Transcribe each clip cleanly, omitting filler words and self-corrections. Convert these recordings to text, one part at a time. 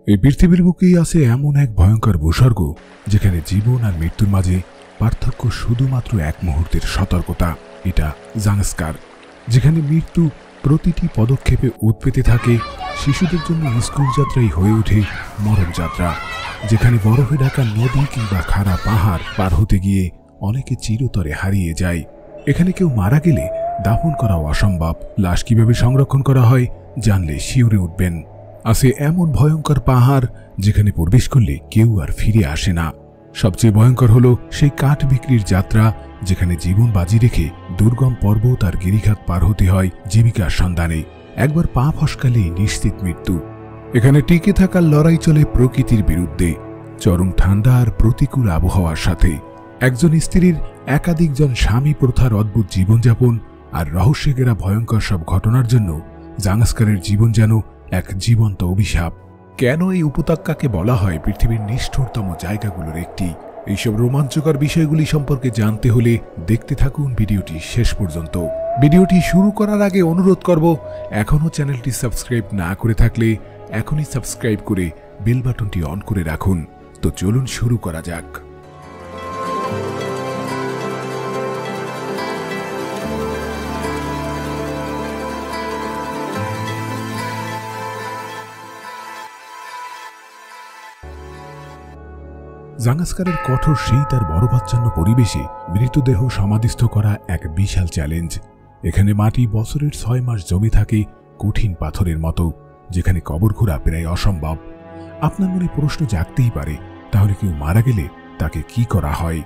এই পৃথিবীর বুকেই আছে এমন এক ভয়ঙ্কর ভূস্বর্গ যেখানে জীবন আর মৃত্যুর মাঝে পার্থক্য শুধুমাত্র এক মুহূর্তের সতর্কতা। এটা জাংস্কার, যেখানে মৃত্যু প্রতিটি পদক্ষেপে উৎপেতে থাকে। শিশুদের জন্য স্কুল যাত্রাই হয়ে ওঠে মরণ যাত্রা, যেখানে বরফে ঢাকা নদী কিংবা খাড়া পাহাড় পার হতে গিয়ে অনেকে চিরতরে হারিয়ে যায়। এখানে কেউ মারা গেলে দাফন করা অসম্ভব, লাশ কিভাবে সংরক্ষণ করা হয় জানলে শিউরে উঠবেন। আছে এমন ভয়ঙ্কর পাহাড় যেখানে প্রবেশ করলে কেউ আর ফিরে আসে না। সবচেয়ে ভয়ঙ্কর হলো সেই কাঠ বিক্রির যাত্রা, যেখানে জীবন বাজি রেখে দুর্গম পর্বত আর গিরিখাত পার হতে হয় জীবিকার সন্ধানে। একবার পা ফসকালেই নিশ্চিত মৃত্যু। এখানে টিকে থাকার লড়াই চলে প্রকৃতির বিরুদ্ধে, চরম ঠান্ডা আর প্রতিকূল আবহাওয়ার সাথে। একজন স্ত্রীর একাধিকজন স্বামী প্রথার অদ্ভুত জীবনযাপন আর রহস্যে ঘেরা ভয়ঙ্কর সব ঘটনার জন্য জাংস্কারের জীবন যেন এক জীবন্ত অভিশাপ। কেন এই উপত্যকাকে বলা হয় পৃথিবীর নিষ্ঠুরতম জায়গাগুলোর একটি? এইসব রোমাঞ্চকর বিষয়গুলি সম্পর্কে জানতে হলে দেখতে থাকুন ভিডিওটি শেষ পর্যন্ত। ভিডিওটি শুরু করার আগে অনুরোধ করব, এখনও চ্যানেলটি সাবস্ক্রাইব না করে থাকলে এখনই সাবস্ক্রাইব করে বেল বাটনটি অন করে রাখুন। তো চলুন শুরু করা যাক। জাংস্কারের কঠোর শীত আর বরফাচ্ছন্ন পরিবেশে মৃতদেহ সমাধিস্থ করা এক বিশাল চ্যালেঞ্জ। এখানে মাটি বছরের 6 মাস জমে থাকে কঠিন পাথরের মতো, যেখানে কবর খোঁড়া প্রায় অসম্ভব। আপনার মনে প্রশ্ন জাগতেই পারে, তাহলে কেউ মারা গেলে তাকে কি করা হয়?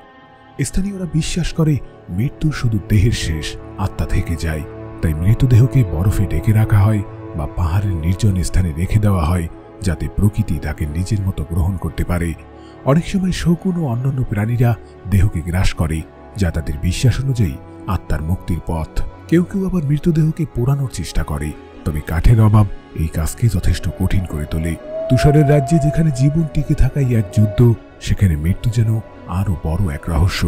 স্থানীয়রা বিশ্বাস করে মৃত্যু শুধু দেহের শেষ, আত্মা থেকে যায়। তাই মৃতদেহকে বরফে ঢেকে রাখা হয় বা পাহাড়ের নির্জন স্থানে রেখে দেওয়া হয়, যাতে প্রকৃতি তাকে নিজের মতো গ্রহণ করতে পারে। অনেক সময় শকুন ও অন্যান্য প্রাণীরা দেহকে গ্রাস করে, যা তাদের বিশ্বাস অনুযায়ী আত্মার মুক্তির পথ। কেউ কেউ আবার মৃতদেহকে পোড়ানোর চেষ্টা করে, তবে কাঠের অভাব এই কাজকে যথেষ্ট কঠিন করে তোলে। তুষারের রাজ্যে যেখানে জীবন টিকে থাকাই এক যুদ্ধ, সেখানে মৃত্যু যেন আরও বড় এক রহস্য।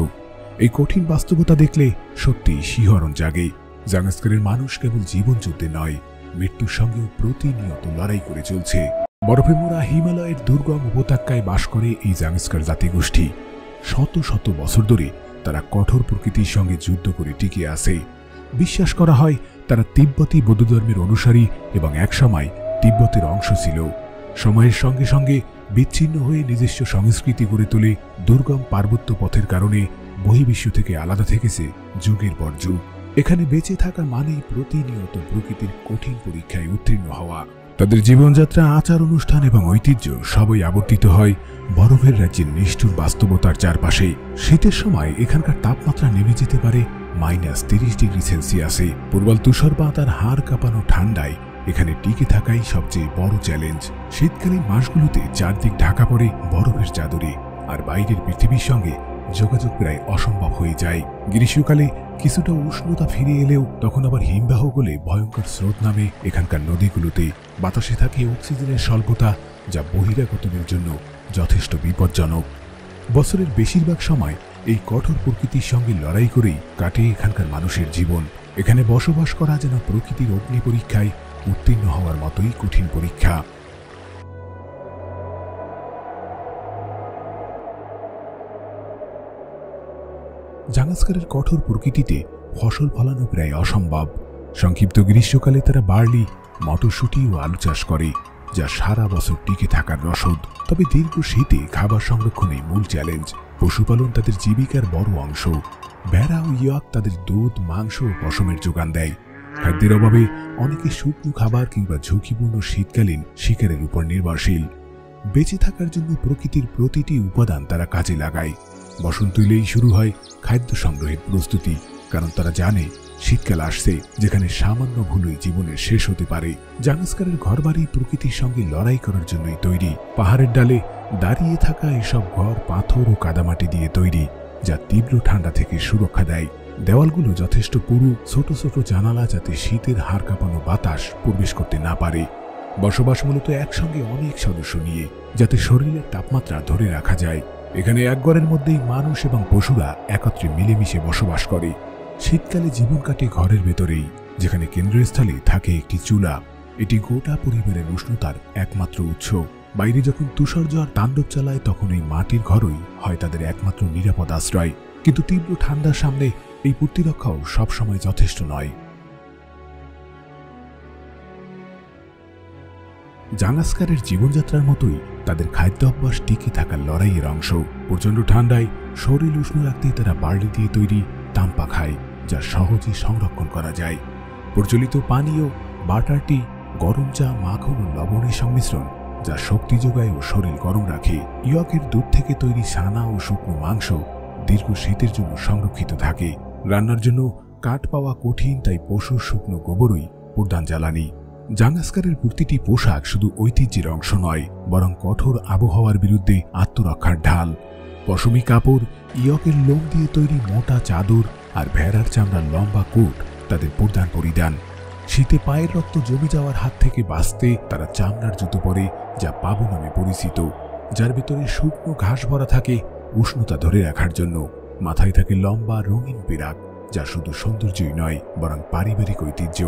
এই কঠিন বাস্তবতা দেখলে সত্যিই শিহরণ জাগে। জাংস্কারের মানুষ কেবল জীবন যুদ্ধে নয়, মৃত্যুর সঙ্গেও প্রতিনিয়ত লড়াই করে চলছে। বরফে মোড়া হিমালয়ের দুর্গম উপত্যকায় বাস করে এই জাংস্কার জাতিগোষ্ঠী। শত শত বছর ধরে তারা কঠোর প্রকৃতির সঙ্গে যুদ্ধ করে টিকে আছে। বিশ্বাস করা হয় তারা তিব্বতী বৌদ্ধধর্মের অনুসারী এবং একসময় তিব্বতের অংশ ছিল। সময়ের সঙ্গে সঙ্গে বিচ্ছিন্ন হয়ে নিজস্ব সংস্কৃতি গড়ে তোলে। দুর্গম পার্বত্য পথের কারণে বহির্বিশ্ব থেকে আলাদা থেকেছে যুগের পর যুগ। এখানে বেঁচে থাকা মানেই প্রতিনিয়ত প্রকৃতির কঠিন পরীক্ষায় উত্তীর্ণ হওয়া। তাদের জীবনযাত্রা, আচার অনুষ্ঠান এবং ঐতিহ্য সবই আবর্তিত হয় বরফের রাজ্যের নিষ্ঠুর বাস্তবতার চারপাশে। শীতের সময় এখানকার তাপমাত্রা নেমে যেতে পারে -30 ডিগ্রি সেলসিয়াসে। প্রবল তুষারপাত আর হাড় কাঁপানো ঠান্ডায় এখানে টিকে থাকাই সবচেয়ে বড় চ্যালেঞ্জ। শীতকালীন মাসগুলোতে চারদিক ঢাকা পড়ে বরফের চাদরে, আর বাইরের পৃথিবীর সঙ্গে যোগাযোগ প্রায় অসম্ভব হয়ে যায়। গ্রীষ্মকালে কিছুটা উষ্ণতা ফিরে এলেও তখন আবার হিমবাহ গলে ভয়ঙ্কর স্রোত নামে এখানকার নদীগুলোতে। বাতাসে থাকে অক্সিজেনের স্বল্পতা, যা বহিরাগতদের জন্য যথেষ্ট বিপজ্জনক। বছরের বেশিরভাগ সময় এই কঠোর প্রকৃতির সঙ্গে লড়াই করেই কাটে এখানকার মানুষের জীবন। এখানে বসবাস করা যেন প্রকৃতির অগ্নি পরীক্ষায় উত্তীর্ণ হওয়ার মতোই কঠিন পরীক্ষা। জাংস্কারের কঠোর প্রকৃতিতে ফসল ফলানো প্রায় অসম্ভব। সংক্ষিপ্ত গ্রীষ্মকালে তারা বার্লি, মটরশুঁটি ও আলু চাষ করে, যা সারা বছর টিকে থাকার রসদ। তবে দীর্ঘ শীতে খাবার সংরক্ষণই মূল চ্যালেঞ্জ। পশুপালন তাদের জীবিকার বড় অংশ। ভেড়া ও ইয়াক তাদের দুধ, মাংস ও পশমের যোগান দেয়। খাদ্যের অভাবে অনেকে শুকনো খাবার কিংবা ঝুঁকিপূর্ণ শীতকালীন শিকারের উপর নির্ভরশীল। বেঁচে থাকার জন্য প্রকৃতির প্রতিটি উপাদান তারা কাজে লাগায়। বসন্ত এলেই শুরু হয় খাদ্য সংগ্রহের প্রস্তুতি, কারণ তারা জানে শীতকাল আসছে, যেখানে সামান্য ভুলই জীবনের শেষ হতে পারে। জাংস্কারের ঘরবাড়ি প্রকৃতির সঙ্গে লড়াই করার জন্যই তৈরি। পাহাড়ের ডালে দাঁড়িয়ে থাকা এসব ঘর পাথর ও কাদামাটি দিয়ে তৈরি, যা তীব্র ঠান্ডা থেকে সুরক্ষা দেয়। দেওয়ালগুলো যথেষ্ট পুরু, ছোট ছোট জানালা, যাতে শীতের হাড় কাঁপানো বাতাস প্রবেশ করতে না পারে। বসবাস মূলত একসঙ্গে অনেক সদস্য নিয়ে, যাতে শরীরের তাপমাত্রা ধরে রাখা যায়। এখানে এক ঘরের মধ্যেই মানুষ এবং পশুরা একত্রে মিলেমিশে বসবাস করে। শীতকালে জীবন কাটে ঘরের ভেতরেই, যেখানে কেন্দ্রস্থলে থাকে একটি চুলা। এটি গোটা পরিবারের উষ্ণতার একমাত্র উৎস। বাইরে যখন তুষারঝড় তাণ্ডব চালায় তখন এই মাটির ঘরই হয় তাদের একমাত্র নিরাপদ আশ্রয়। কিন্তু তীব্র ঠান্ডার সামনে এই প্রতিরক্ষাও সবসময় যথেষ্ট নয়। জাঙ্গাস্কারের জীবনযাত্রার মতোই তাদের খাদ্য অভ্যাস টিকে থাকার লড়াইয়ের অংশ। প্রচণ্ড ঠান্ডায় শরীর উষ্ণ রাখতে তারা বার্লি দিয়ে তৈরি তাম্পা খায়, যা সহজে সংরক্ষণ করা যায়। প্রচলিত পানীয় বাটার টি গরম চা, মাখন ও লবণের সংমিশ্রণ, যা শক্তি যোগায় ও শরীর গরম রাখে। ইয়কের দুধ থেকে তৈরি ছানা ও শুকনো মাংস দীর্ঘ শীতের জন্য সংরক্ষিত থাকে। রান্নার জন্য কাঠ পাওয়া কঠিন, তাই পশুর শুকনো গোবরই প্রধান জ্বালানি। জাঙ্গাস্কারের প্রতিটি পোশাক শুধু ঐতিহ্যের অংশ নয়, বরং কঠোর আবহাওয়ার বিরুদ্ধে আত্মরক্ষার ঢাল। পশমি কাপড়, ইয়কের লোম দিয়ে তৈরি মোটা চাদর আর ভেড়ার চামড়ার লম্বা কোট তাদের প্রধান পরিধান। শীতে পায়ের রক্ত জমে যাওয়ার হাত থেকে বাঁচতে তারা চামড়ার জুতো পরে, যা পাবু নামে পরিচিত, যার ভিতরে শুকনো ঘাস ভরা থাকে উষ্ণতা ধরে রাখার জন্য। মাথায় থাকে লম্বা রঙিন পেরাক, যা শুধু সৌন্দর্যই নয় বরং পারিবারিক ঐতিহ্য।